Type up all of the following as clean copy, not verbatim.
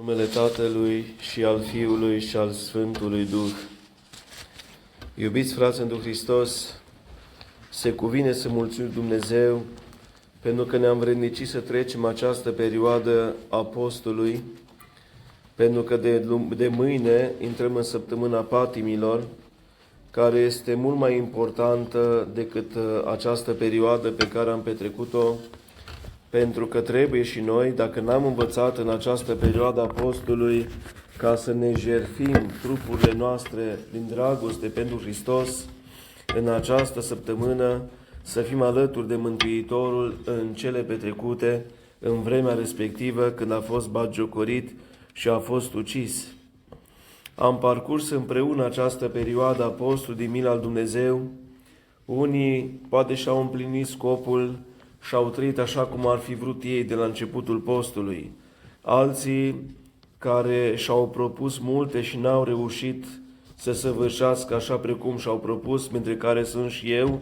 Numele Tatălui și al Fiului și al Sfântului Duh. Iubiți frați în Hristos, se cuvine să mulțumim Dumnezeu pentru că ne-am vrednicit să trecem această perioadă a postului, pentru că de mâine intrăm în săptămâna patimilor, care este mult mai importantă decât această perioadă pe care am petrecut-o, pentru că trebuie și noi, dacă n-am învățat în această perioadă a postului, ca să ne jertfim trupurile noastre din dragoste pentru Hristos, în această săptămână să fim alături de Mântuitorul în cele petrecute, în vremea respectivă când a fost batjocorit și a fost ucis. Am parcurs împreună această perioadă a postului din mila lui Dumnezeu. Unii poate și-au împlinit scopul și au trăit așa cum ar fi vrut ei de la începutul postului. Alții care și-au propus multe și n-au reușit să săvârșească așa precum și-au propus, dintre care sunt și eu,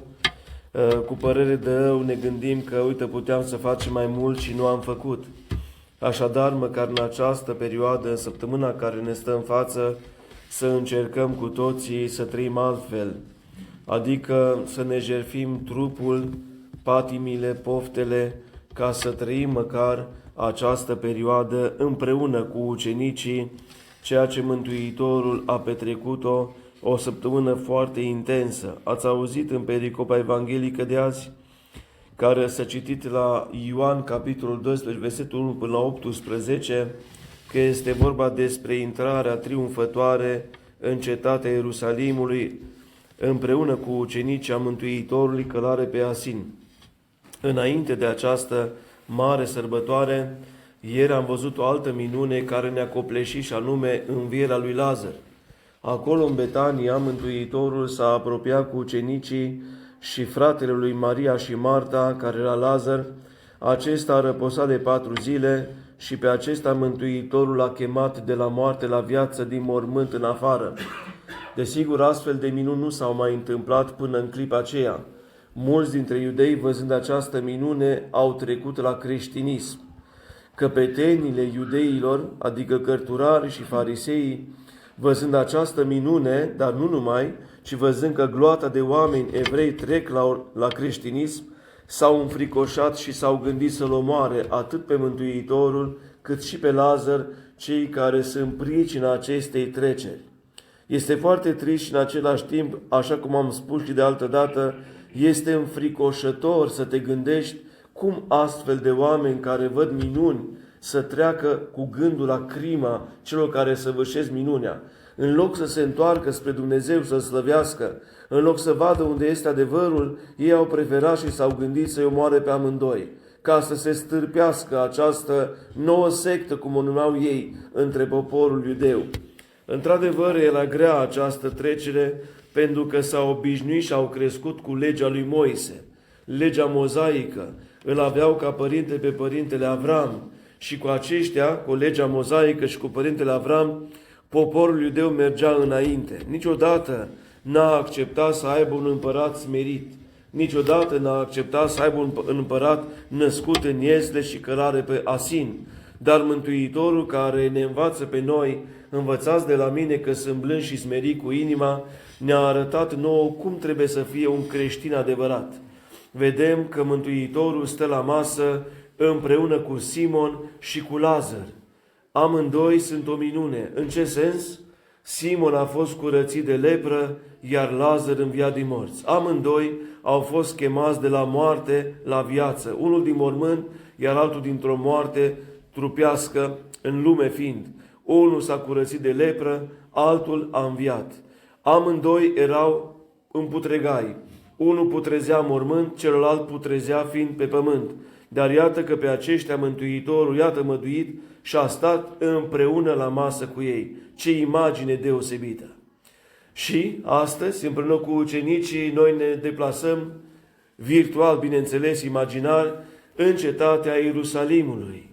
cu părere de rău ne gândim că, uite, puteam să facem mai mult și nu am făcut. Așadar, măcar în această perioadă, în săptămâna care ne stă în față, să încercăm cu toții să trăim altfel, adică să ne jertfim trupul, patimile, poftele, ca să trăim măcar această perioadă împreună cu ucenicii, ceea ce Mântuitorul a petrecut-o o săptămână foarte intensă. Ați auzit în pericopa evanghelică de azi, care s-a citit la Ioan, capitolul 12, versetul 1 până la 18, că este vorba despre intrarea triumfătoare în cetatea Ierusalimului, împreună cu ucenicii a Mântuitorului călare pe Asin. Înainte de această mare sărbătoare, ieri am văzut o altă minune care ne-a copleșit, și anume învierea lui Lazar. Acolo, în Betania, Mântuitorul s-a apropiat cu ucenicii și fratele lui Maria și Marta, care era Lazar. Acesta a răposat de 4 zile și pe acesta Mântuitorul l-a chemat de la moarte la viață din mormânt în afară. Desigur, astfel de minuni nu s-au mai întâmplat până în clipa aceea. Mulți dintre iudei, văzând această minune, au trecut la creștinism. Căpetenile iudeilor, adică cărturarii și fariseii, văzând această minune, dar nu numai, ci văzând că gloata de oameni evrei trec la creștinism, s-au înfricoșat și s-au gândit să-l omoare atât pe Mântuitorul, cât și pe Lazar, cei care sunt pricina acestei treceri. Este foarte trist și în același timp, așa cum am spus și de altă dată, este înfricoșător să te gândești cum astfel de oameni care văd minuni să treacă cu gândul la crima celor care săvârșesc minunea. În loc să se întoarcă spre Dumnezeu să-L slăvească, în loc să vadă unde este adevărul, ei au preferat și s-au gândit să-i omoare pe amândoi, ca să se stârpească această nouă sectă, cum o numeau ei, între poporul iudeu. Într-adevăr, era grea această trecere, pentru că s-au obișnuit și au crescut cu legea lui Moise, legea mozaică. Îl aveau ca părinte pe părintele Avram și cu aceștia, cu legea mozaică și cu părintele Avram, poporul iudeu mergea înainte. Niciodată n-a acceptat să aibă un împărat smerit. Niciodată n-a acceptat să aibă un împărat născut în iezle și călare pe Asin. Dar Mântuitorul, care ne învață pe noi, învățați de la mine că sunt blând și smerit cu inima, ne-a arătat nouă cum trebuie să fie un creștin adevărat. Vedem că Mântuitorul stă la masă împreună cu Simon și cu Lazar. Amândoi sunt o minune. În ce sens? Simon a fost curățit de lepră, iar Lazar înviat din morți. Amândoi au fost chemați de la moarte la viață, unul din mormânt, iar altul dintr-o moarte trupească în lume fiind. Unul s-a curățit de lepră, altul a înviat. Amândoi erau împutregai. Unul putrezea mormânt, celălalt putrezea fiind pe pământ. Dar iată că pe aceștia Mântuitorul, iată măduit, și a stat împreună la masă cu ei. Ce imagine deosebită! Și astăzi, împreună cu ucenicii, noi ne deplasăm virtual, bineînțeles, imaginar, în cetatea Ierusalimului.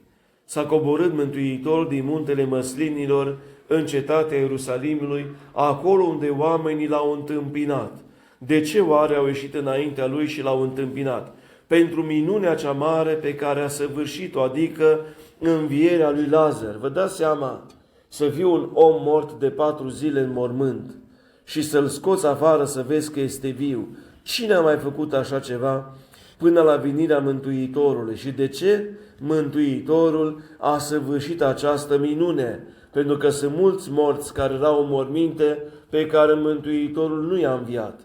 S-a coborât Mântuitorul din muntele Măslinilor în cetatea Ierusalimului, acolo unde oamenii l-au întâmpinat. De ce oare au ieșit înaintea lui și l-au întâmpinat? Pentru minunea cea mare pe care a săvârșit-o, adică învierea lui Lazar. Vă dați seama să fii un om mort de 4 zile în mormânt și să-l scoți afară să vezi că este viu. Cine a mai făcut așa ceva până la venirea Mântuitorului? Și de ce Mântuitorul a săvârșit această minune? Pentru că sunt mulți morți care erau în morminte pe care Mântuitorul nu i-a înviat.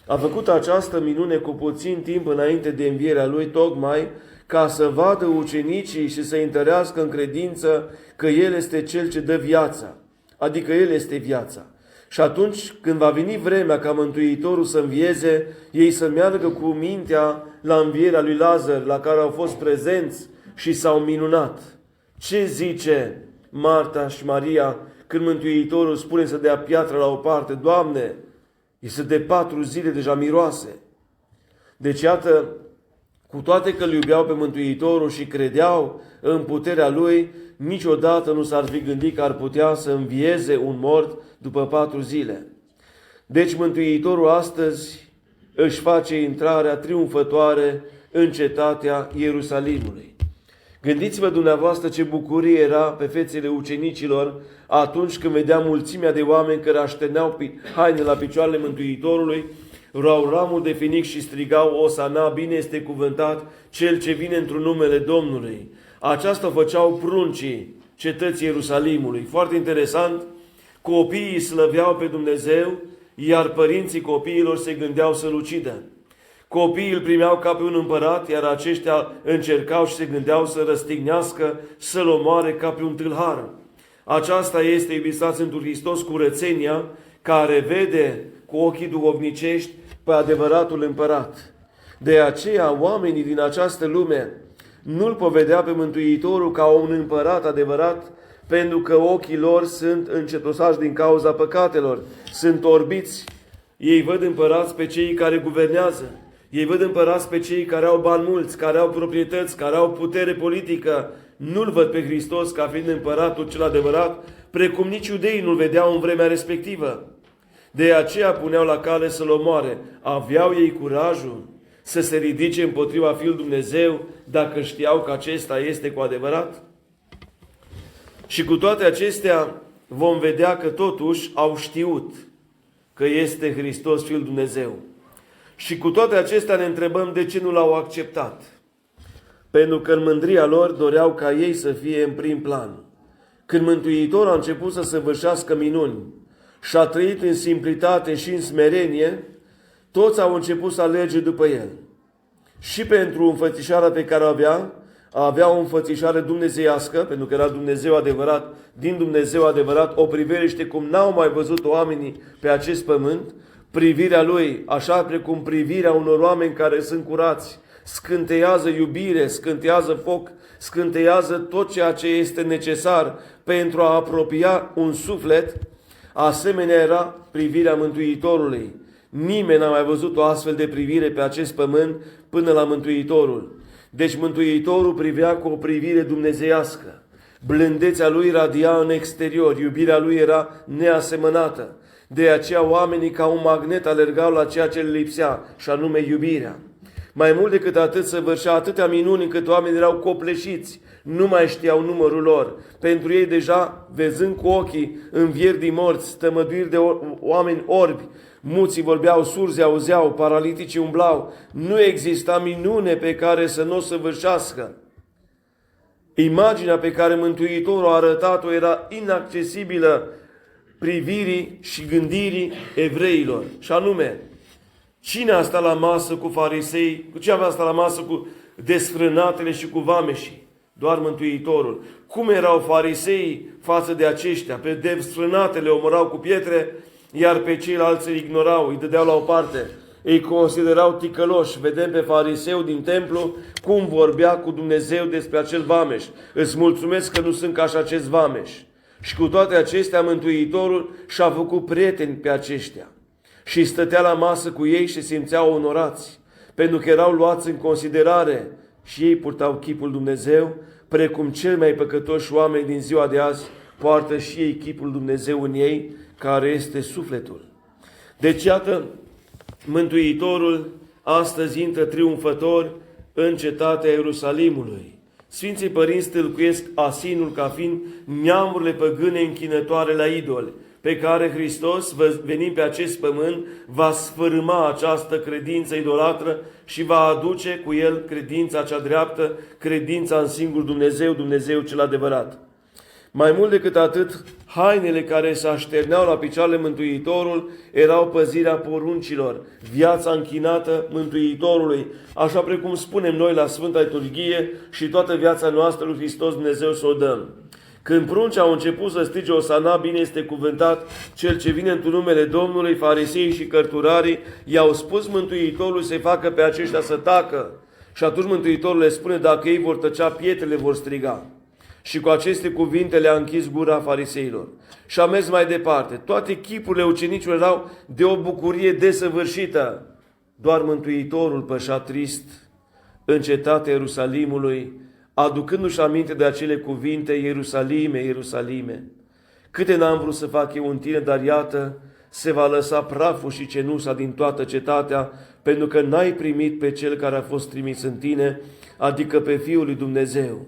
A făcut această minune cu puțin timp înainte de învierea lui, tocmai ca să vadă ucenicii și să întărească în credință că El este Cel ce dă viața, adică El este viața. Și atunci când va veni vremea ca Mântuitorul să învieze, ei să meargă cu mintea la învierea lui Lazar, la care au fost prezenți și s-au minunat. Ce zice Marta și Maria când Mântuitorul spune să dea piatra la o parte? Doamne, este de 4 zile deja miroase. Deci iată, cu toate că îl iubeau pe Mântuitorul și credeau în puterea Lui, niciodată nu s-ar fi gândit că ar putea să învieze un mort după 4 zile. Deci Mântuitorul astăzi își face intrarea triumfătoare în cetatea Ierusalimului. Gândiți-vă dumneavoastră ce bucurie era pe fețele ucenicilor atunci când vedea mulțimea de oameni care așterneau haine la picioarele Mântuitorului, luau ramul de finic și strigau: Osana, bine este cuvântat Cel ce vine într-un numele Domnului. Aceasta făceau pruncii cetății Ierusalimului. Foarte interesant, copiii slăveau pe Dumnezeu, iar părinții copiilor se gândeau să-L ucidă. Copiii îl primeau ca pe un împărat, iar aceștia încercau și se gândeau să răstignească, să-L omoare ca pe un tâlhar. Aceasta este, iubiți Sfântul Hristos, curățenia care vede cu ochii duhovnicești pe adevăratul împărat. De aceea, oamenii din această lume nu-L povedea pe Mântuitorul ca un împărat adevărat, pentru că ochii lor sunt încetosați din cauza păcatelor, sunt orbiți. Ei văd împărați pe cei care guvernează, ei văd împărați pe cei care au bani mulți, care au proprietăți, care au putere politică. Nu-L văd pe Hristos ca fiind împăratul cel adevărat, precum nici iudeii nu-L vedeau în vremea respectivă. De aceea puneau la cale să-L omoare. Aveau ei curajul să se ridice împotriva Fiul Dumnezeu dacă știau că acesta este cu adevărat? Și cu toate acestea vom vedea că totuși au știut că este Hristos Fiul Dumnezeu. Și cu toate acestea ne întrebăm de ce nu L-au acceptat. Pentru că în mândria lor doreau ca ei să fie în prim plan. Când Mântuitorul a început să săvârșească minuni și a trăit în simplitate și în smerenie, toți au început să alerge după El. Și pentru înfățișarea pe care avea o înfățișare dumnezeiască, pentru că era Dumnezeu adevărat, din Dumnezeu adevărat, o priveliște cum n-au mai văzut oamenii pe acest pământ, privirea Lui, așa precum privirea unor oameni care sunt curați, scânteiază iubire, scânteiază foc, scânteiază tot ceea ce este necesar pentru a apropia un suflet. Asemenea era privirea Mântuitorului. Nimeni n-a mai văzut o astfel de privire pe acest pământ până la Mântuitorul. Deci Mântuitorul privea cu o privire dumnezeiască. Blândețea Lui radia în exterior, iubirea Lui era neasemănată. De aceea oamenii ca un magnet alergau la ceea ce le lipsea, și anume iubirea. Mai mult decât atât, săvârșea atâtea minuni încât oamenii erau copleșiți, nu mai știau numărul lor. Pentru ei deja, văzând cu ochii învieri din morți, tămăduiri de oameni orbi, muții vorbeau, surzi auzeau, paralitici umblau, nu exista minune pe care să nu o săvârșească. Imaginea pe care Mântuitorul a arătat-o era inaccesibilă privirii și gândirii evreilor. Și anume, cine a stat la masă cu farisei? Cu cine avea stat la masă cu desfrânatele și cu vameșii? Doar Mântuitorul. Cum erau fariseii față de aceștia? Pe desfrânatele omorau cu pietre, iar pe ceilalți îi ignorau, îi dădeau la o parte. Îi considerau ticăloși. Vedem pe fariseu din templu cum vorbea cu Dumnezeu despre acel vameș. Îți mulțumesc că nu sunt ca și acest vameș. Și cu toate acestea, Mântuitorul și-a făcut prieteni pe aceștia. Și stătea la masă cu ei și simțeau onorați, pentru că erau luați în considerare și ei purtau chipul Dumnezeu, precum cei mai păcătoși oameni din ziua de azi poartă și ei chipul Dumnezeu în ei, care este sufletul. Deci, iată, Mântuitorul astăzi intră triumfător în cetatea Ierusalimului. Sfinții Părinți tâlcuiesc asinul ca fiind neamurile păgâne închinătoare la idoli, pe care Hristos, venind pe acest pământ, va sfărâma această credință idolatră și va aduce cu el credința cea dreaptă, credința în singur Dumnezeu, Dumnezeu cel adevărat. Mai mult decât atât, hainele care se așterneau la picioarele Mântuitorul erau păzirea poruncilor, viața închinată Mântuitorului, așa precum spunem noi la Sfânta Liturghie și toată viața noastră lui Hristos Dumnezeu să o dăm. Când pruncii au început să strige Osana, bine este cuvântat cel ce vine într numele Domnului, fariseii și cărturarii i-au spus Mântuitorului să-i facă pe aceștia să tacă. Și atunci Mântuitorul le spune, dacă ei vor tăcea, pietrele vor striga. Și cu aceste cuvinte le-a închis gura fariseilor. Și a mers mai departe. Toate chipurile ucenicilor erau de o bucurie desăvârșită. Doar Mântuitorul pășea trist în cetatea Ierusalimului, aducându-și aminte de acele cuvinte, Ierusalime, Ierusalime, câte n-am vrut să fac eu în tine, dar iată, se va lăsa praful și cenușa din toată cetatea, pentru că n-ai primit pe cel care a fost trimis în tine, adică pe Fiul lui Dumnezeu.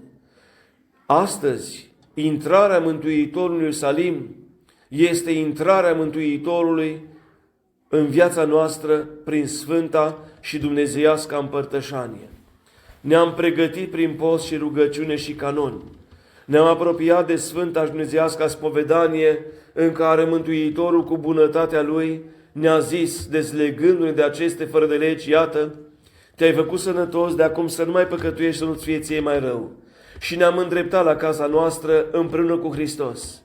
Astăzi, intrarea Mântuitorului în Ierusalim este intrarea Mântuitorului în viața noastră prin sfânta și dumnezeiasca împărtășanie. Ne-am pregătit prin post și rugăciune și canoni. Ne-am apropiat de sfânta și dumnezeiasca spovedanie în care Mântuitorul cu bunătatea Lui ne-a zis, dezlegându-ne de aceste fără de legi, iată, te-ai făcut sănătos, de acum să nu mai păcătuiești, să nu-ți fie ție mai rău. Și ne-am îndreptat la casa noastră împreună cu Hristos.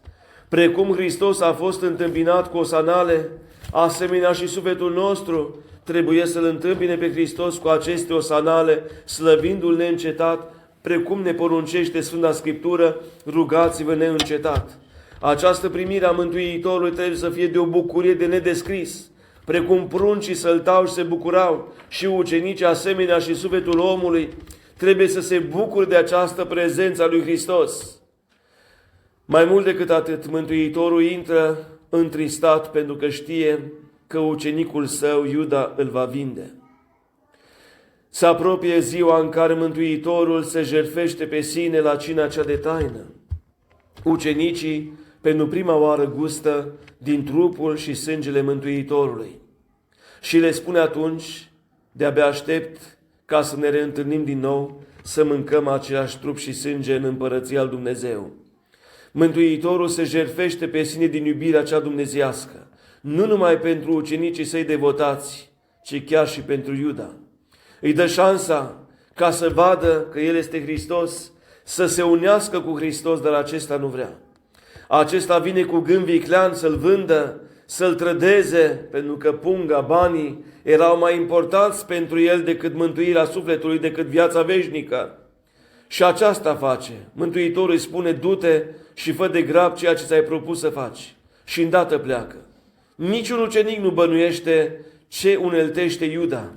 Precum Hristos a fost întâmpinat cu osanale, asemenea și sufletul nostru trebuie să-L întâmpine pe Hristos cu aceste osanale, slăvindu-L neîncetat, precum ne poruncește Sfânta Scriptură, rugați-vă neîncetat. Această primire a Mântuitorului trebuie să fie de o bucurie de nedescris, precum pruncii săltau și se bucurau și ucenicii asemenea și sufletul omului trebuie să se bucure de această prezență a lui Hristos. Mai mult decât atât, Mântuitorul intră întristat pentru că știe că ucenicul său, Iuda, îl va vinde. Se apropie ziua în care Mântuitorul se jertfește pe sine la cina cea de taină. Ucenicii, pentru prima oară, gustă din trupul și sângele Mântuitorului. Și le spune atunci, de-abia aștept ca să ne reîntâlnim din nou, să mâncăm același trup și sânge în împărăția lui Dumnezeu. Mântuitorul se jertfește pe sine din iubirea cea dumnezeiască, nu numai pentru ucenicii săi devotați, ci chiar și pentru Iuda. Îi dă șansa ca să vadă că El este Hristos, să se unească cu Hristos, dar acesta nu vrea. Acesta vine cu gând viclean să-L vândă, să-L trădeze, pentru că punga, banii, erau mai importanți pentru el decât mântuirea sufletului, decât viața veșnică. Și aceasta face. Mântuitorul îi spune, du-te și fă de grab ceea ce ți-ai propus să faci. Și îndată pleacă. Niciun ucenic nu bănuiește ce uneltește Iuda.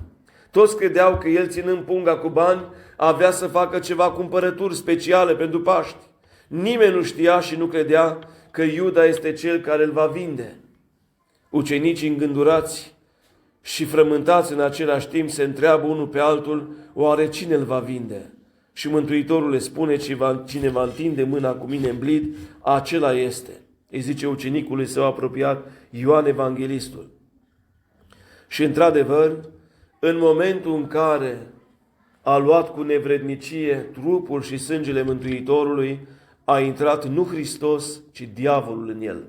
Toți credeau că el, ținând punga cu bani, avea să facă ceva cumpărături speciale pentru Paști. Nimeni nu știa și nu credea că Iuda este cel care îl va vinde. Ucenicii îngândurați și frământați în același timp se întreabă unul pe altul, oare cine îl va vinde? Și Mântuitorul le spune, cine va întinde mâna cu mine în blid, acela este. Îi zice ucenicului său apropiat, Ioan Evanghelistul. Și într-adevăr, în momentul în care a luat cu nevrednicie trupul și sângele Mântuitorului, a intrat nu Hristos, ci diavolul în el.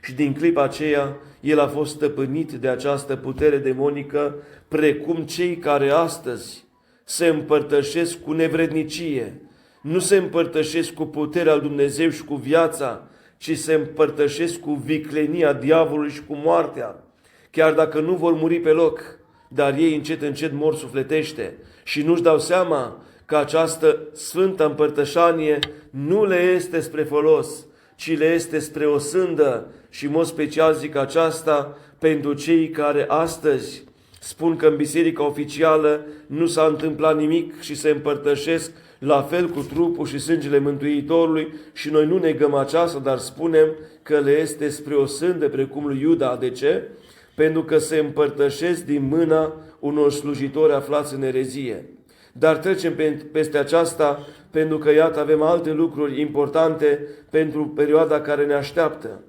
Și din clipa aceea, el a fost stăpânit de această putere demonică, precum cei care astăzi se împărtășesc cu nevrednicie, nu se împărtășesc cu puterea lui Dumnezeu și cu viața, ci se împărtășesc cu viclenia diavolului și cu moartea, chiar dacă nu vor muri pe loc, dar ei încet, încet mor sufletește și nu-și dau seama că această sfântă împărtășanie nu le este spre folos, ci le este spre o sândă și, în mod special, zic aceasta pentru cei care astăzi spun că în biserica oficială nu s-a întâmplat nimic și se împărtășesc la fel cu trupul și sângele Mântuitorului și noi nu negăm aceasta, dar spunem că le este spre o sândă precum lui Iuda. De ce? Pentru că se împărtășesc din mâna unor slujitori aflați în erezie. Dar trecem peste aceasta pentru că, iată, avem alte lucruri importante pentru perioada care ne așteaptă.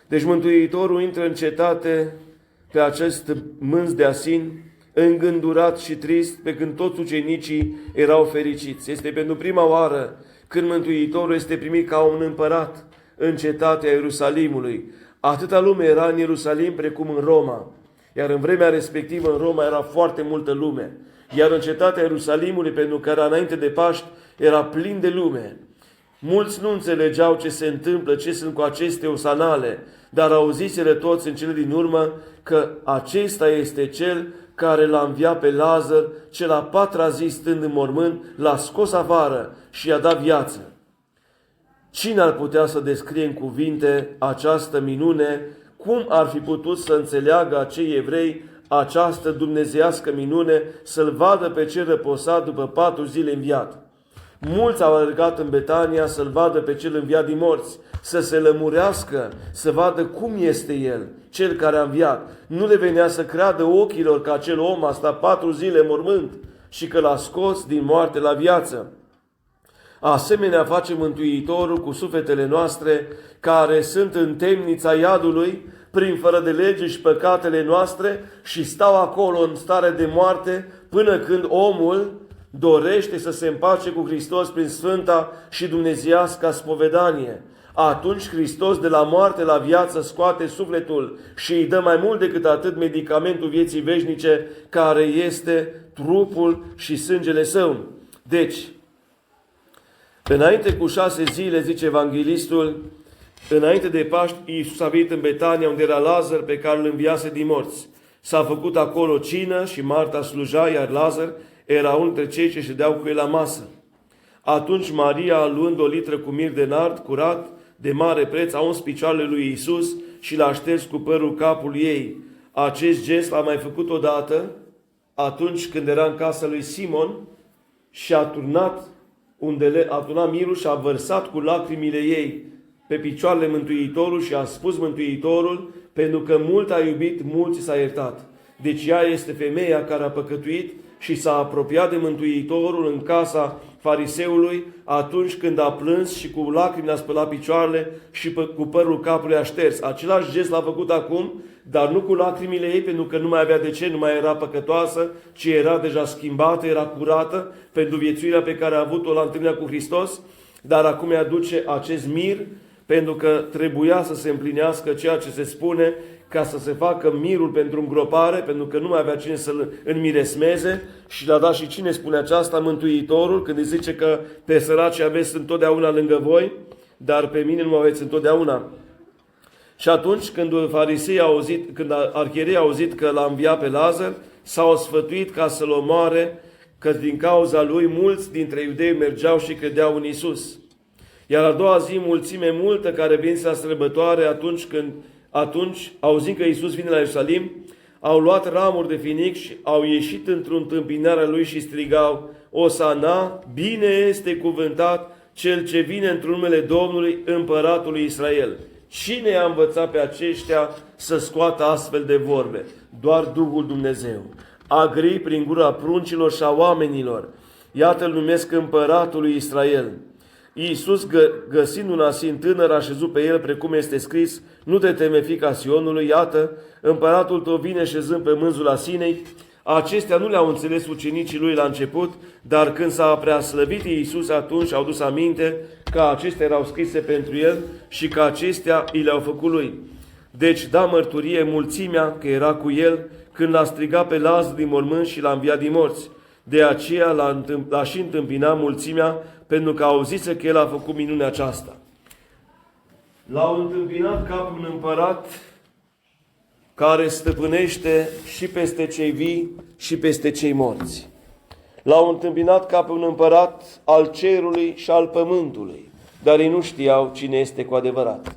Deci Mântuitorul intră în cetate pe acest mânz de asin, îngândurat și trist, pe când toți ucenicii erau fericiți. Este pentru prima oară când Mântuitorul este primit ca un împărat în cetatea Ierusalimului. Atâta lume era în Ierusalim precum în Roma, iar în vremea respectivă în Roma era foarte multă lume. Iar în cetatea Ierusalimului, pentru că era înainte de Paști, era plin de lume. Mulți nu înțelegeau ce se întâmplă, ce sunt cu aceste osanale, dar auziseră toți în cele din urmă că acesta este cel care l-a înviat pe Lazar, ce la patra zi stând în mormânt, l-a scos afară și i-a dat viață. Cine ar putea să descrie în cuvinte această minune? Cum ar fi putut să înțeleagă acei evrei această dumnezeiască minune, să-l vadă pe cel răposat după 4 zile înviat? Mulți au alergat în Betania să-l vadă pe cel înviat din morți, să se lămurească, să vadă cum este el, cel care a înviat. Nu le venea să creadă ochilor că acel om a stat 4 zile în mormânt și că l-a scos din moarte la viață. Asemenea face Mântuitorul cu sufletele noastre care sunt în temnița iadului prin fără de lege și păcatele noastre și stau acolo în stare de moarte până când omul dorește să se împace cu Hristos prin sfânta și dumnezeiasca spovedanie. Atunci Hristos de la moarte la viață scoate sufletul și îi dă mai mult decât atât medicamentul vieții veșnice, care este trupul și sângele său. Deci, înainte cu 6 zile, zice evanghelistul, înainte de Paști, Iisus a venit în Betania, unde era Lazar, pe care îl înviase din morți. S-a făcut acolo cină și Marta sluja, iar Lazar era unul dintre cei ce ședeau cu el la masă. Atunci Maria, luând o litră cu mir de nard curat, de mare preț, a uns picioarele lui Iisus și l-a șters cu părul capului ei. Acest gest l-a mai făcut odată, atunci când era în casa lui Simon și a turnat mirul și a vărsat cu lacrimile ei pe picioarele Mântuitorul și a spus Mântuitorul, pentru că mult a iubit, mulți s-a iertat. Deci ea este femeia care a păcătuit și s-a apropiat de Mântuitorul în casa fariseului atunci când a plâns și cu lacrimi a spălat picioarele și cu părul capului a șters. Același gest l-a făcut acum, dar nu cu lacrimile ei, pentru că nu mai avea de ce, nu mai era păcătoasă, ci era deja schimbată, era curată pentru viețuirea pe care a avut-o la întâlnirea cu Hristos, dar acum îi aduce acest mir, pentru că trebuia să se împlinească ceea ce se spune, ca să se facă mirul pentru îngropare, pentru că nu mai avea cine să-l înmiresmeze, și l-a dat și cine spune aceasta? Mântuitorul, când îi zice că pe săraci aveți întotdeauna lângă voi, dar pe mine nu aveți întotdeauna. Și atunci când farisei au auzit, când arhierei au auzit că l-a înviat pe Lazar, s-au sfătuit ca să-l omoare, că din cauza lui mulți dintre iudei mergeau și credeau în Iisus. Iar a doua zi, mulțime multă care venise la sărbătoare, atunci, auzind că Iisus vine la Ierusalim, au luat ramuri de finic și au ieșit într-o întâmpinare lui și strigau: Osana, bine este cuvântat cel ce vine într-un numele Domnului, împăratului Israel. Cine a învățat pe aceștia să scoată astfel de vorbe? Doar Duhul Dumnezeu. A grei prin gura pruncilor și a oamenilor. Iată îl numesc împăratul lui Israel. Iisus, găsind un asin tânăr, a șezut pe el, precum este scris: nu te teme, fiica Sionului, iată, împăratul tău vine șezând pe mânzul asinei. Acestea nu le-au înțeles ucenicii lui la început, dar când s-a preaslăvit Iisus, atunci au dus aminte că acestea erau scrise pentru el și că acestea i le-au făcut lui. Deci da mărturie mulțimea că era cu el când l-a strigat pe Lazar din mormânt și l-a înviat din morți. De aceea l-a și întâmpinat mulțimea, pentru că auzise că el a făcut minunea aceasta. L-au întâmpinat ca un împărat care stăpânește și peste cei vii și peste cei morți. L-au întâmpinat ca pe un împărat al cerului și al pământului, dar ei nu știau cine este cu adevărat.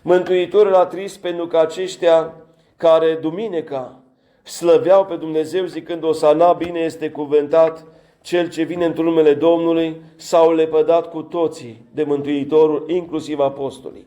Mântuitorul a trist pentru că aceștia care duminica slăveau pe Dumnezeu zicând: Osana, bine este cuvântat cel ce vine într-un numele Domnului, s-au lepădat cu toții de Mântuitorul, inclusiv apostolii.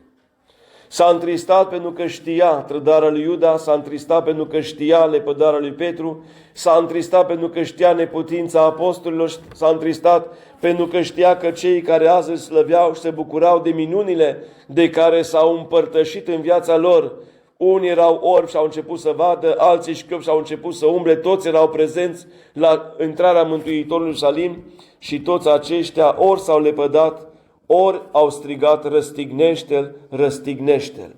S-a întristat pentru că știa trădarea lui Iuda, s-a întristat pentru că știa lepădarea lui Petru, s-a întristat pentru că știa neputința apostolilor, s-a întristat pentru că știa că cei care azi îl slăveau și se bucurau de minunile de care s-au împărtășit în viața lor. Unii erau orbi și au început să vadă, alții șchiopi și au început să umble, toți erau prezenți la intrarea Mântuitorului în Ierusalim și toți aceștia ori s-au lepădat, ori au strigat: răstignește-l, răstignește-l.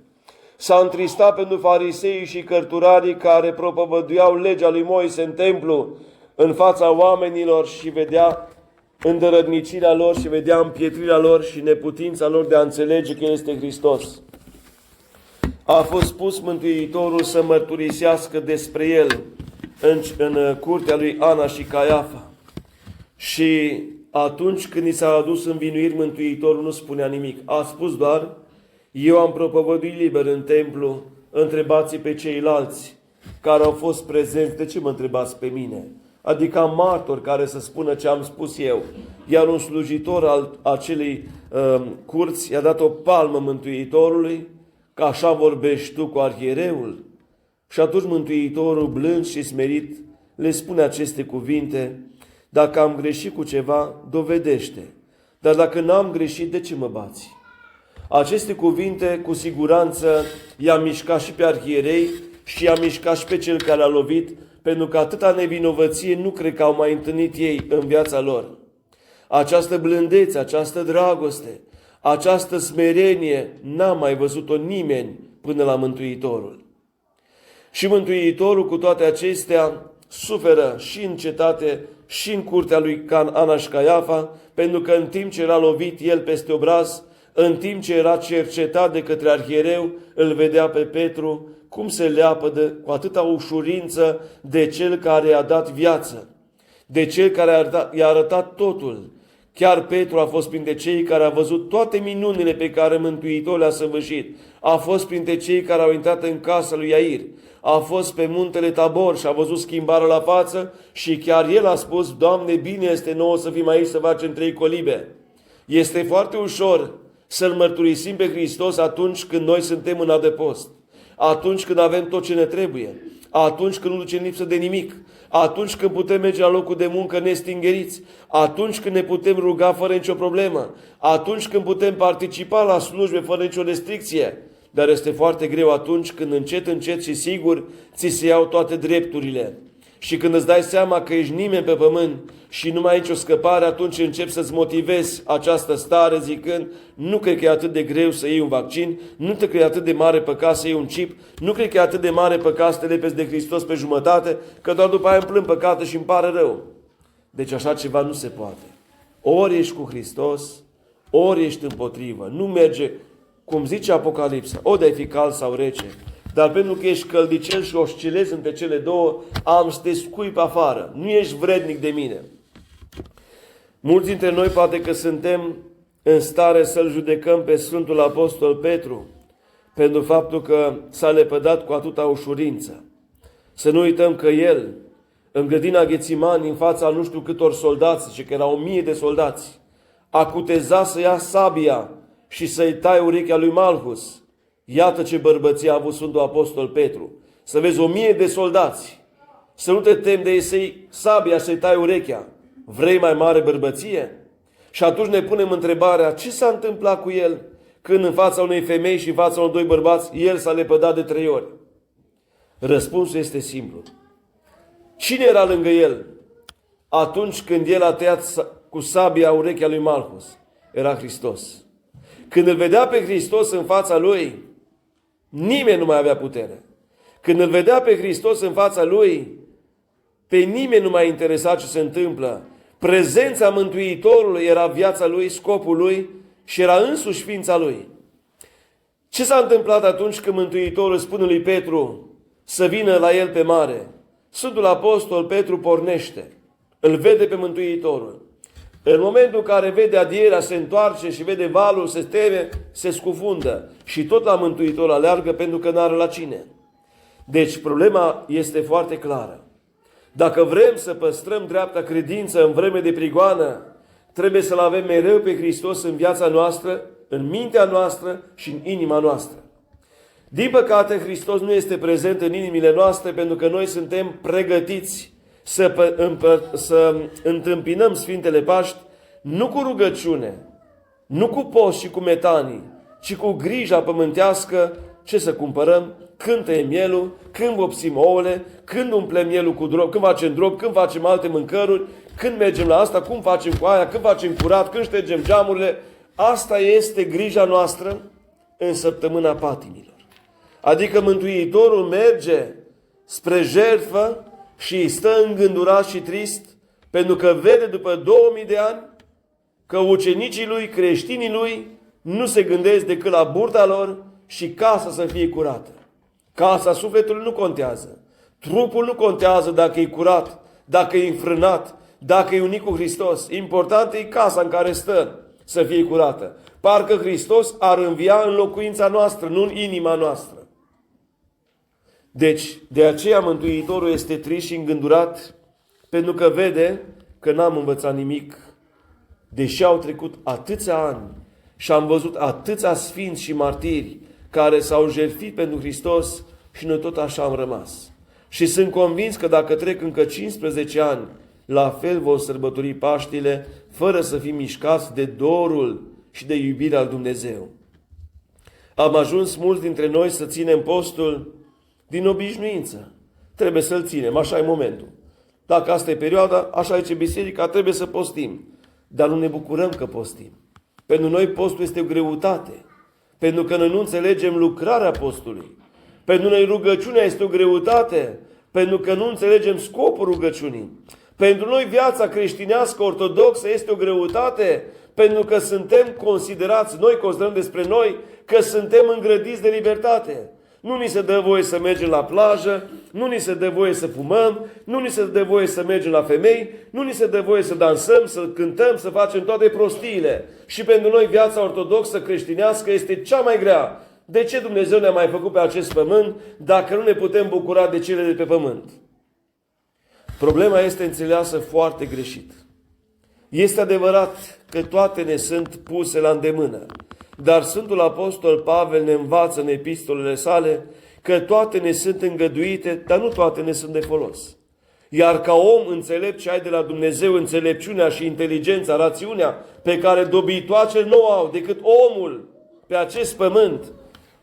S-a întristat pentru fariseii și cărturarii care propovăduiau legea lui Moise în templu în fața oamenilor și vedea îndărădnicirea lor și vedea împietrirea lor și neputința lor de a înțelege că El este Hristos. A fost pus Mântuitorul să mărturisească despre El în curtea lui Ana și Caiafa. Și atunci când i s-a adus învinuiri, Mântuitorul nu spunea nimic. A spus doar: eu am propovăduit liber în templu, întrebați pe ceilalți care au fost prezenți, de ce mă întrebați pe mine? Adică am martori care să spună ce am spus eu. Iar un slujitor al acelei curți i-a dat o palmă Mântuitorului, că așa vorbești tu cu arhiereul? Și atunci Mântuitorul, blând și smerit, le spune aceste cuvinte: dacă am greșit cu ceva, dovedește. Dar dacă n-am greșit, de ce mă bați? Aceste cuvinte, cu siguranță, i-a mișcat și pe arhierei și i-a mișcat și pe cel care a lovit, pentru că atâta nevinovăție nu cred că au mai întâlnit ei în viața lor. Această blândețe, această dragoste, această smerenie n-a mai văzut-o nimeni până la Mântuitorul. Și Mântuitorul, cu toate acestea, suferă și în cetate și în curtea lui Ana și Caiafa, pentru că în timp ce era lovit el peste obraz, în timp ce era cercetat de către arhiereu, îl vedea pe Petru cum se leapădă cu atâta ușurință de cel care i-a dat viață, de cel care i-a arătat totul. Chiar Petru a fost printre cei care a văzut toate minunile pe care Mântuitorul le-a săvârșit. A fost printre cei care au intrat în casa lui Iair. A fost pe muntele Tabor și a văzut schimbarea la față și chiar el a spus: Doamne, bine este nouă să fim aici să facem 3 colibe. Este foarte ușor să-L mărturisim pe Hristos atunci când noi suntem în adăpost, atunci când avem tot ce ne trebuie, atunci când nu ducem lipsă de nimic, atunci când putem merge la locul de muncă nestingeriți, atunci când ne putem ruga fără nicio problemă, atunci când putem participa la slujbe fără nicio restricție. Dar este foarte greu atunci când încet, încet și sigur ți se iau toate drepturile. Și când îți dai seama că ești nimeni pe pământ și nu mai ai nicio scăpare, atunci începi să-ți motivezi această stare zicând: nu cred că e atât de greu să iei un vaccin, nu cred că e atât de mare păcat să iei un chip, nu cred că e atât de mare păcat să te lepezi de Hristos pe jumătate, că doar după aia îmi plâng păcate și îmi pare rău. Deci așa ceva nu se poate. Ori ești cu Hristos, ori ești împotrivă. Nu merge, cum zice Apocalipsa, ori de-ai fi cald sau rece. Dar pentru că ești căldicel și oscilezi între cele două, am să te scui pe afară. Nu ești vrednic de mine. Mulți dintre noi poate că suntem în stare să-L judecăm pe Sfântul Apostol Petru pentru faptul că s-a lepădat cu atâta ușurință. Să nu uităm că el, în grădina Ghețimani, în fața nu știu câtor soldați, zice că erau 1000 de soldați, a cutezat să ia sabia și să-i tai urechea lui Malhus. Iată ce bărbăție a avut Sfântul Apostol Petru. Să vezi 1000 de soldați, să nu te temi de ei să-i sabia, să-i tai urechea. Vrei mai mare bărbăție? Și atunci ne punem întrebarea: ce s-a întâmplat cu el când în fața unei femei și în fața unor 2 bărbați el s-a lepădat de 3 ori? Răspunsul este simplu. Cine era lângă el atunci când el a tăiat cu sabia urechea lui Malhus? Era Hristos. Când îl vedea pe Hristos în fața lui, nimeni nu mai avea putere. Când îl vedea pe Hristos în fața lui, pe nimeni nu mai interesa ce se întâmplă. Prezența Mântuitorului era viața lui, scopul lui și era însuși ființa lui. Ce s-a întâmplat atunci când Mântuitorul spune lui Petru să vină la el pe mare? Sfântul Apostol Petru pornește, îl vede pe Mântuitorul. În momentul în care vede adierea, se întoarce și vede valul, se teme, se scufundă și tot la Mântuitor aleargă pentru că n-are la cine. Deci problema este foarte clară. Dacă vrem să păstrăm dreapta credință în vreme de prigoană, trebuie să-L avem mereu pe Hristos în viața noastră, în mintea noastră și în inima noastră. Din păcate, Hristos nu este prezent în inimile noastre pentru că noi suntem pregătiți să întâmpinăm Sfintele Paști nu cu rugăciune, nu cu post și cu metanii, ci cu grija pământească ce să cumpărăm, când tăiem mielul, când vopsim ouăle, când umplem mielul cu drop, când facem drop, când facem alte mâncăruri, când mergem la asta, cum facem cu aia, când facem curat, când ștergem geamurile. Asta este grija noastră în săptămâna patimilor. Adică Mântuitorul merge spre jertfă și stă îngândurat și trist pentru că vede după 2000 de ani că ucenicii lui, creștinii lui, nu se gândesc decât la burta lor și casa să fie curată. Casa sufletului nu contează. Trupul nu contează dacă e curat, dacă e înfrânat, dacă e unit cu Hristos. Important e casa în care stă să fie curată. Parcă Hristos ar învia în locuința noastră, nu în inima noastră. Deci, de aceea Mântuitorul este trist și îngândurat, pentru că vede că n-am învățat nimic, deși au trecut atâția ani și am văzut atâția sfinți și martiri care s-au jertfit pentru Hristos și noi tot așa am rămas. Și sunt convins că dacă trec încă 15 ani, la fel vor sărbători Paștile, fără să fim mișcați de dorul și de iubirea al Dumnezeu. Am ajuns mulți dintre noi să ținem postul din obișnuință. Trebuie să-l ținem, așa e momentul. Dacă asta e perioada, așa zice biserica, trebuie să postim. Dar nu ne bucurăm că postim. Pentru noi postul este o greutate. Pentru că noi nu înțelegem lucrarea postului. Pentru noi rugăciunea este o greutate. Pentru că nu înțelegem scopul rugăciunii. Pentru noi viața creștinească ortodoxă este o greutate. Pentru că suntem considerați, noi considerăm despre noi, că suntem îngrădiți de libertate. Nu ni se dă voie să mergem la plajă, nu ni se dă voie să fumăm, nu ni se dă voie să mergem la femei, nu ni se dă voie să dansăm, să cântăm, să facem toate prostiile. Și pentru noi viața ortodoxă creștinească este cea mai grea. De ce Dumnezeu ne-a mai făcut pe acest pământ dacă nu ne putem bucura de cele de pe pământ? Problema este înțeleasă foarte greșit. Este adevărat că toate ne sunt puse la îndemână. Dar Sfântul Apostol Pavel ne învață în epistolele sale că toate ne sunt îngăduite, dar nu toate ne sunt de folos. Iar ca om înțelept ce ai de la Dumnezeu, înțelepciunea și inteligența, rațiunea, pe care dobitoacele nu au decât omul pe acest pământ,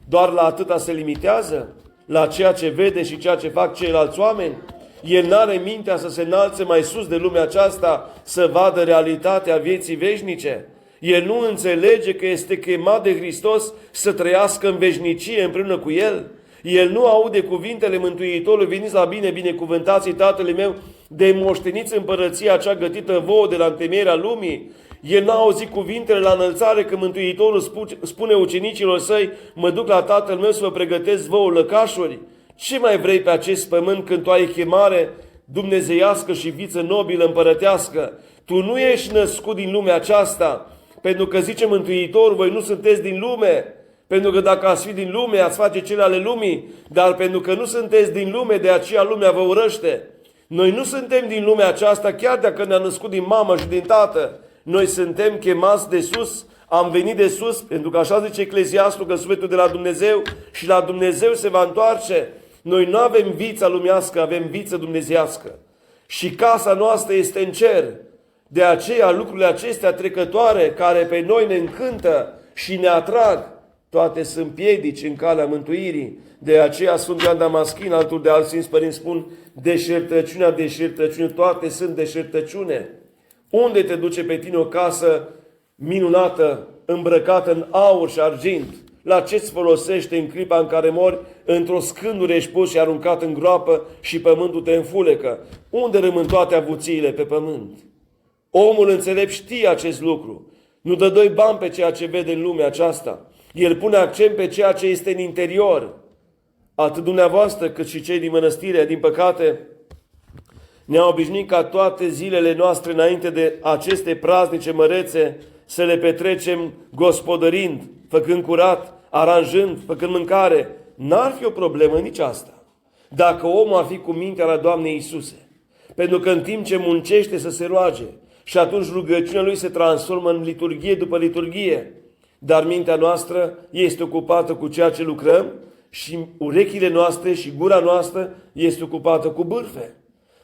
doar la atâta se limitează? La ceea ce vede și ceea ce fac ceilalți oameni? El n-are mintea să se înalțe mai sus de lumea aceasta, să vadă realitatea vieții veșnice? El nu înțelege că este chemat de Hristos să trăiască în veșnicie împreună cu El? El nu aude cuvintele Mântuitorului: veniți la bine, binecuvântații Tatălui meu, de moșteniți împărăția cea gătită vouă de la întemeierea lumii? El n-a auzit cuvintele la înălțare că Mântuitorul spune ucenicilor săi: mă duc la Tatăl meu să vă pregătesc vouă lăcașuri? Ce mai vrei pe acest pământ când tu ai chemare dumnezeiască și viță nobilă împărătească? Tu nu ești născut din lumea aceasta, pentru că zice Mântuitorul: voi nu sunteți din lume, pentru că dacă ați fi din lume, ați face cele ale lumii, dar pentru că nu sunteți din lume, de aceea lumea vă urăște. Noi nu suntem din lumea aceasta, chiar dacă ne-a născut din mamă și din tată. Noi suntem chemați de sus, am venit de sus, pentru că așa zice Ecleziastul, că sufletul de la Dumnezeu și la Dumnezeu se va întoarce. Noi nu avem vița lumească, avem viță dumnezeiască. Și casa noastră este în cer. De aceea lucrurile acestea trecătoare, care pe noi ne încântă și ne atrag, toate sunt piedici în calea mântuirii. De aceea Sfântul Ioan Damaschin, altul de alți Sfinți Părinți spun: deșertăciunea, deșertăciune, toate sunt deșertăciune. Unde te duce pe tine o casă minunată, îmbrăcată în aur și argint? La ce-ți folosește în clipa în care mori? Într-o scândură ești pus și aruncat în groapă și pământul te înfulecă. Unde rămân toate avuțiile pe pământ? Omul înțelept știe acest lucru. Nu dă doi bani pe ceea ce vede în lumea aceasta. El pune accent pe ceea ce este în interior. Atât dumneavoastră cât și cei din mănăstire, din păcate, ne-au obișnuit ca toate zilele noastre înainte de aceste praznice mărețe să le petrecem gospodărind, făcând curat, aranjând, făcând mâncare. N-ar fi o problemă nici asta, dacă omul ar fi cu mintea la Doamne Iisuse. Pentru că în timp ce muncește să se roage, și atunci rugăciunea lui se transformă în liturghie după liturghie, dar mintea noastră este ocupată cu ceea ce lucrăm, și urechile noastre și gura noastră este ocupată cu bârfe.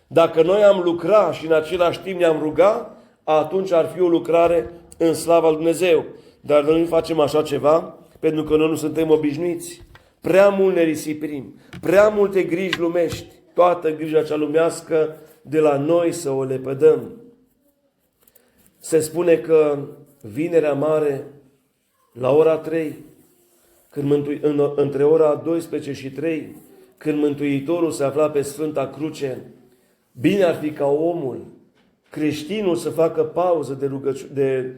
Dacă noi am lucrat și în același timp ne-am rugat, atunci ar fi o lucrare în slava lui Dumnezeu. Dar noi nu facem așa ceva pentru că noi nu suntem obișnuiți. Prea mult ne risipim, prea multe griji lumești, toată grija cea lumească de la noi să o lepădăm. Se spune că Vinerea Mare, la ora 3, între ora 12 și 3, când Mântuitorul se afla pe Sfânta Cruce, bine ar fi ca omul, creștinul, să facă pauză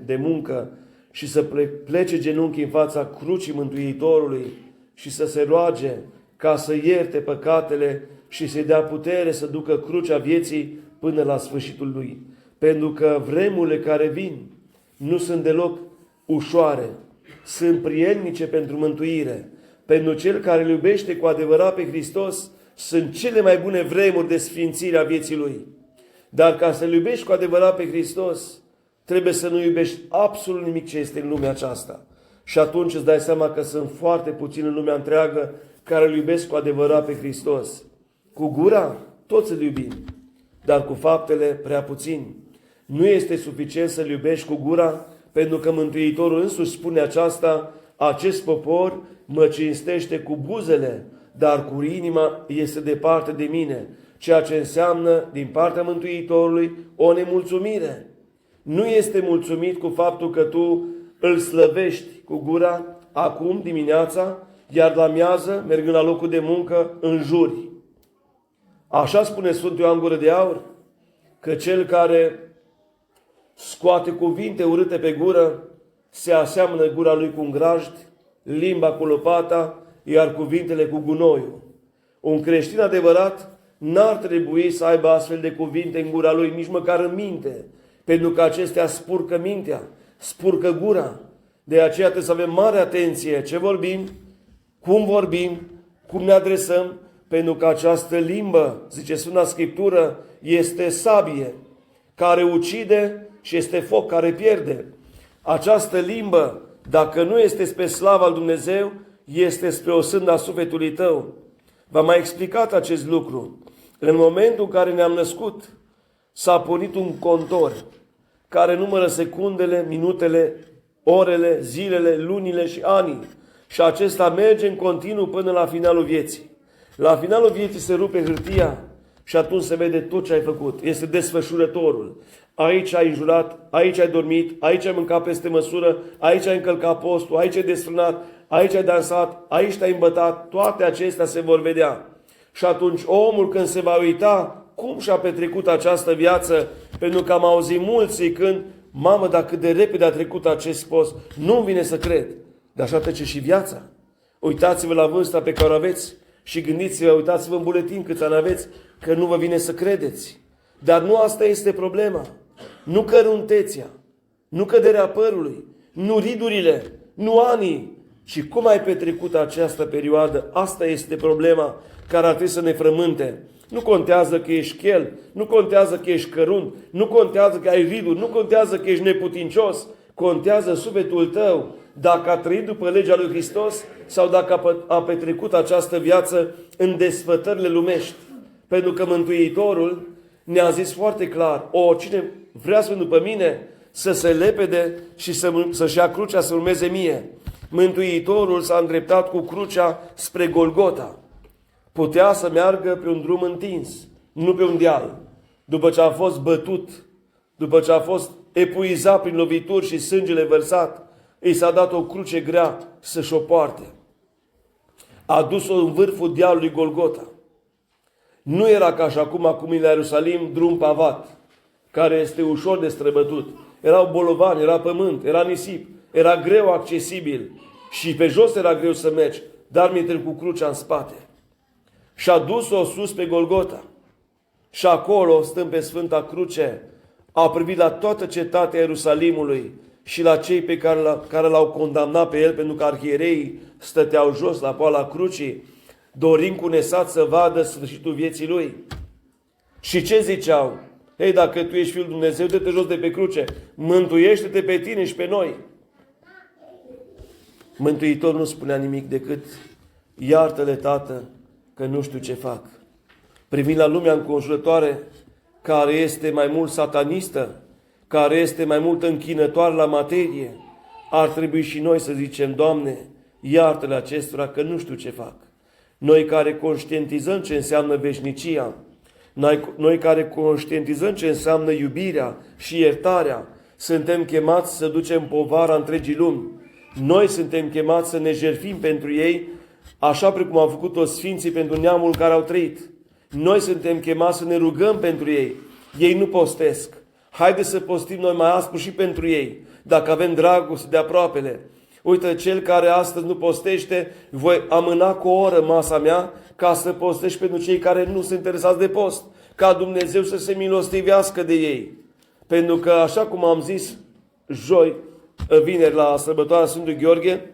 de muncă și să plece genunchi în fața crucii Mântuitorului și să se roage ca să ierte păcatele și să-i dea putere să ducă crucea vieții până la sfârșitul lui. Pentru că vremurile care vin nu sunt deloc ușoare, sunt prielnice pentru mântuire. Pentru cel care îl iubește cu adevărat pe Hristos, sunt cele mai bune vremuri de sfințire a vieții lui. Dar ca să-L iubești cu adevărat pe Hristos, trebuie să nu iubești absolut nimic ce este în lumea aceasta. Și atunci îți dai seama că sunt foarte puțini în lumea întreagă care îl iubesc cu adevărat pe Hristos. Cu gura toți îl iubim, dar cu faptele prea puțini. Nu este suficient să-L iubești cu gura, pentru că Mântuitorul însuși spune aceasta: acest popor mă cinstește cu buzele, dar cu inima este departe de mine. Ceea ce înseamnă, din partea Mântuitorului, o nemulțumire. Nu este mulțumit cu faptul că tu îl slăvești cu gura acum dimineața, iar la miază, mergând la locul de muncă, înjuri. Așa spune Sfântul Ioan Gură de Aur, că cel care scoate cuvinte urâte pe gură, se aseamănă gura lui cu un grajd, limba cu lopata, iar cuvintele cu gunoiul. Un creștin adevărat n-ar trebui să aibă astfel de cuvinte în gura lui, nici măcar în minte, pentru că acestea spurcă mintea, spurcă gura. De aceea trebuie să avem mare atenție ce vorbim, cum ne adresăm, pentru că această limbă, zice Sfânta Scriptură, este sabie, care ucide și este foc care pierde. Această limbă, dacă nu este spre slava lui Dumnezeu, este spre o sânda a sufletului tău. V-am mai explicat acest lucru. În momentul în care ne-am născut, s-a pornit un contor care numără secundele, minutele, orele, zilele, lunile și anii. Și acesta merge în continuu până la finalul vieții. La finalul vieții se rupe hârtia și atunci se vede tot ce ai făcut. Este desfășurătorul. Aici ai înjurat, aici ai dormit, aici ai mâncat peste măsură, aici ai încălcat postul, aici ai desfrânat, aici ai dansat, aici te-ai îmbătat. Toate acestea se vor vedea. Și atunci omul, când se va uita cum și-a petrecut această viață, pentru că am auzit mulți zicând: mamă, dar cât de repede a trecut acest post, nu-mi vine să cred. Dar așa trece și viața. Uitați-vă la vârsta pe care o aveți și gândiți-vă, uitați-vă în buletin câți ani aveți, că nu vă vine să credeți. Dar nu asta este problema. Nu căruntețea, nu căderea părului, nu ridurile, nu anii, ci cum ai petrecut această perioadă. Asta este problema care ar trebui să ne frământe. Nu contează că ești chel, nu contează că ești cărunt, nu contează că ai riduri, nu contează că ești neputincios, contează sufletul tău, dacă a trăit după legea lui Hristos sau dacă a petrecut această viață în desfătările lumești. Pentru că Mântuitorul ne-a zis foarte clar: cine vrea să vină după mine, să se lepede și să-și ia crucea să urmeze mie. Mântuitorul s-a îndreptat cu crucea spre Golgota. Putea să meargă pe un drum întins, nu pe un deal. După ce a fost bătut, după ce a fost epuizat prin lovituri și sângele vărsat, îi s-a dat o cruce grea să-și o poarte. A dus-o în vârful dealului Golgota. Nu era ca și acum în Ierusalim, drum pavat, care este ușor de străbătut. Erau bolovani, era pământ, era nisip, era greu accesibil și pe jos era greu să mergi, dar mi-e cu crucea în spate. Și a dus-o sus pe Golgota. Și acolo, stând pe Sfânta Cruce, a privit la toată cetatea Ierusalimului și la cei pe care l-au condamnat pe el, pentru că arhiereii stăteau jos la poala crucii, dorind cu nesat să vadă sfârșitul vieții lui. Și ce ziceau? Hei, dacă tu ești Fiul Dumnezeu, dă-te jos de pe cruce, mântuiește-te pe tine și pe noi. Mântuitorul nu spunea nimic decât: Iartă-le, Tată, că nu știu ce fac. Privind la lumea înconjurătoare, care este mai mult satanistă, care este mai mult închinătoare la materie, ar trebui și noi să zicem, Doamne, iartă-le acestora că nu știu ce fac. Noi care conștientizăm ce înseamnă veșnicia, noi care conștientizăm ce înseamnă iubirea și iertarea, suntem chemați să ducem povara întregii lumi. Noi suntem chemați să ne jertfim pentru ei, așa precum au făcut-o Sfinții pentru neamul care au trăit. Noi suntem chemați să ne rugăm pentru ei. Ei nu postesc. Haideți să postim noi mai aspru și pentru ei, dacă avem dragoste de aproapele. Uite, cel care astăzi nu postește, voi amâna cu o oră masa mea ca să postești pentru cei care nu sunt interesați de post, ca Dumnezeu să se milostivească de ei. Pentru că, așa cum am zis vineri la sărbătoarea Sfântului Gheorghe,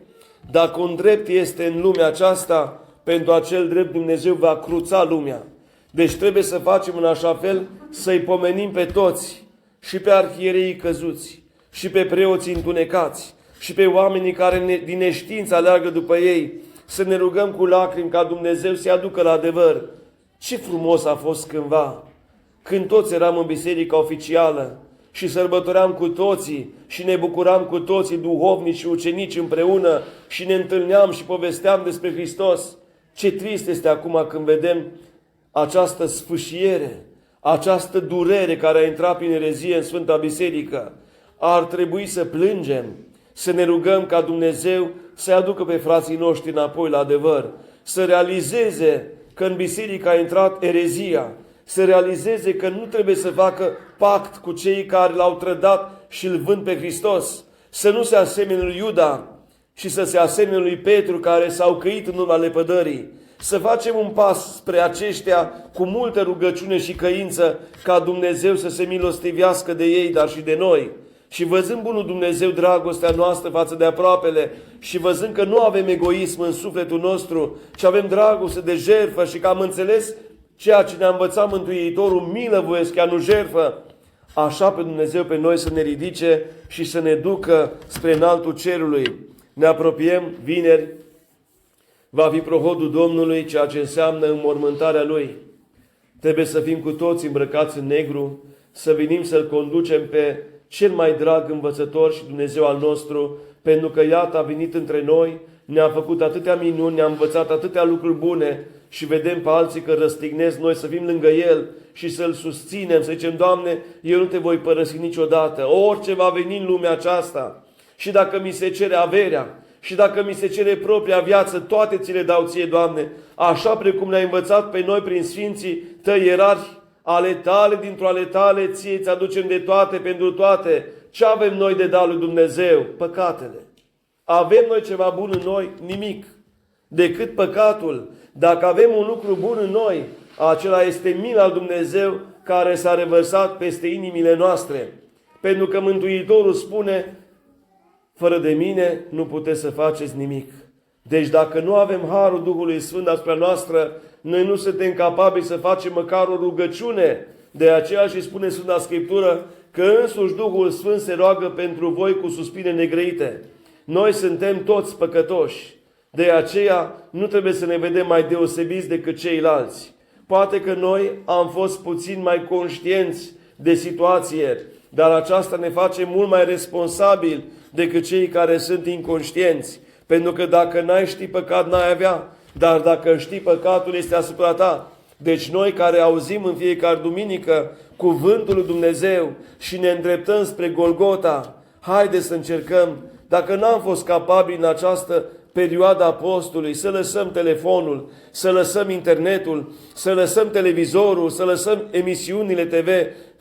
dacă un drept este în lumea aceasta, pentru acel drept Dumnezeu va cruța lumea. Deci trebuie să facem în așa fel să-i pomenim pe toți, și pe arhiereii căzuți, și pe preoții întunecați, și pe oamenii care din neștiință aleargă după ei, să ne rugăm cu lacrimi ca Dumnezeu să-i aducă la adevăr. Ce frumos a fost cândva, când toți eram în biserica oficială și sărbătoream cu toții și ne bucuram cu toții, duhovnici și ucenici împreună, și ne întâlneam și povesteam despre Hristos. Ce trist este acum când vedem această sfâșiere, această durere care a intrat prin erezie în Sfânta Biserică. Ar trebui să plângem, să ne rugăm ca Dumnezeu să-i aducă pe frații noștri înapoi la adevăr, să realizeze că în biserică a intrat erezia, să realizeze că nu trebuie să facă pact cu cei care l-au trădat și îl vând pe Hristos, să nu se asemene lui Iuda și să se asemene lui Petru, care s-au căit în urma lepădării. Să facem un pas spre aceștia cu multă rugăciune și căință, ca Dumnezeu să se milostivească de ei, dar și de noi. Și văzând bunul Dumnezeu dragostea noastră față de aproapele și văzând că nu avem egoism în sufletul nostru, ci avem dragoste de jertfă și că am înțeles ceea ce ne-a învățat Mântuitorul, milă voiesc, ea nu jertfă, așa pe Dumnezeu pe noi să ne ridice și să ne ducă spre înaltul cerului. Ne apropiem, vineri, va fi prohodul Domnului, ceea ce înseamnă înmormântarea Lui. Trebuie să fim cu toți îmbrăcați în negru, să venim să-L conducem pe cel mai drag învățător și Dumnezeu al nostru, pentru că iată a venit între noi, ne-a făcut atâtea minuni, ne-a învățat atâtea lucruri bune și vedem pe alții că răstignesc, noi să fim lângă El și să-L susținem, să zicem, Doamne, eu nu te voi părăsi niciodată, orice va veni în lumea aceasta. Și dacă mi se cere averea, și dacă mi se cere propria viață, toate ți le dau ție, Doamne, așa precum ne-ai învățat pe noi prin Sfinții Tăi ierarhi, ale Tale, dintr-o ale Tale, ție ți aducem de toate, pentru toate. Ce avem noi de dat lui Dumnezeu? Păcatele. Avem noi ceva bun în noi? Nimic. Decât păcatul. Dacă avem un lucru bun în noi, acela este mila lui Dumnezeu care s-a revărsat peste inimile noastre. Pentru că Mântuitorul spune, fără de mine nu puteți să faceți nimic. Deci dacă nu avem harul Duhului Sfânt asupra noastră, noi nu suntem capabili să facem măcar o rugăciune. De aceea și spune Sfânta Scriptură că însuși Duhul Sfânt se roagă pentru voi cu suspine negrăite. Noi suntem toți păcătoși. De aceea nu trebuie să ne vedem mai deosebiți decât ceilalți. Poate că noi am fost puțin mai conștienți de situație, dar aceasta ne face mult mai responsabili decât cei care sunt inconștienți. Pentru că dacă n-ai ști păcat, n-ai avea. Dar dacă știi, păcatul este asupra ta. Deci noi care auzim în fiecare duminică cuvântul lui Dumnezeu și ne îndreptăm spre Golgota, haideți să încercăm, dacă n-am fost capabili în această perioada apostolului, să lăsăm telefonul, să lăsăm internetul, să lăsăm televizorul, să lăsăm emisiunile TV,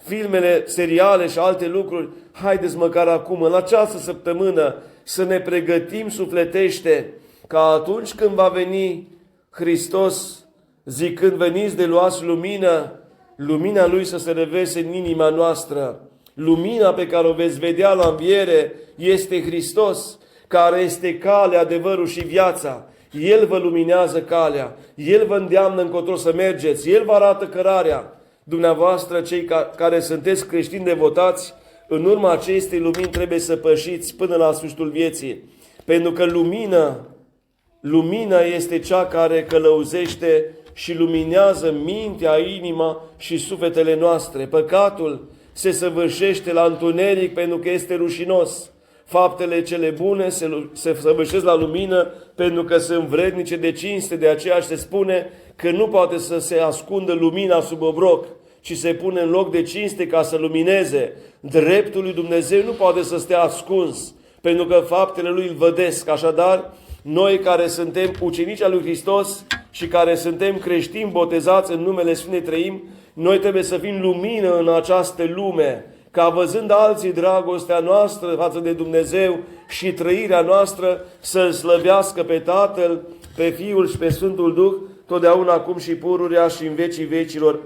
filmele, seriale și alte lucruri. Haideți măcar acum, în această săptămână, să ne pregătim sufletește, ca atunci când va veni Hristos, zicând, veniți de luați lumină, lumina Lui să se revese în inima noastră. Lumina pe care o veți vedea la înviere este Hristos, care este calea, adevărul și viața. El vă luminează calea, El vă îndeamnă încotro să mergeți, El vă arată cărarea. Dumneavoastră, cei care sunteți creștini devotați, în urma acestei lumini trebuie să pășiți până la sfârșitul vieții. Pentru că lumină Lumina este cea care călăuzește și luminează mintea, inima și sufletele noastre. Păcatul se săvârșește la întuneric pentru că este rușinos. Faptele cele bune se săvârșesc la lumină pentru că sunt vrednice de cinste. De aceea se spune că nu poate să se ascundă lumina sub obroc, ci se pune în loc de cinste ca să lumineze. Dreptul lui Dumnezeu nu poate să stea ascuns, pentru că faptele lui îl vădesc. Așadar, noi care suntem ucenici al lui Hristos și care suntem creștini botezați în numele Sfintei Treimi, noi trebuie să fim lumină în această lume, ca văzând alții dragostea noastră față de Dumnezeu și trăirea noastră să-L slăvească pe Tatăl, pe Fiul și pe Sfântul Duh, totdeauna acum și pururea și în vecii vecilor.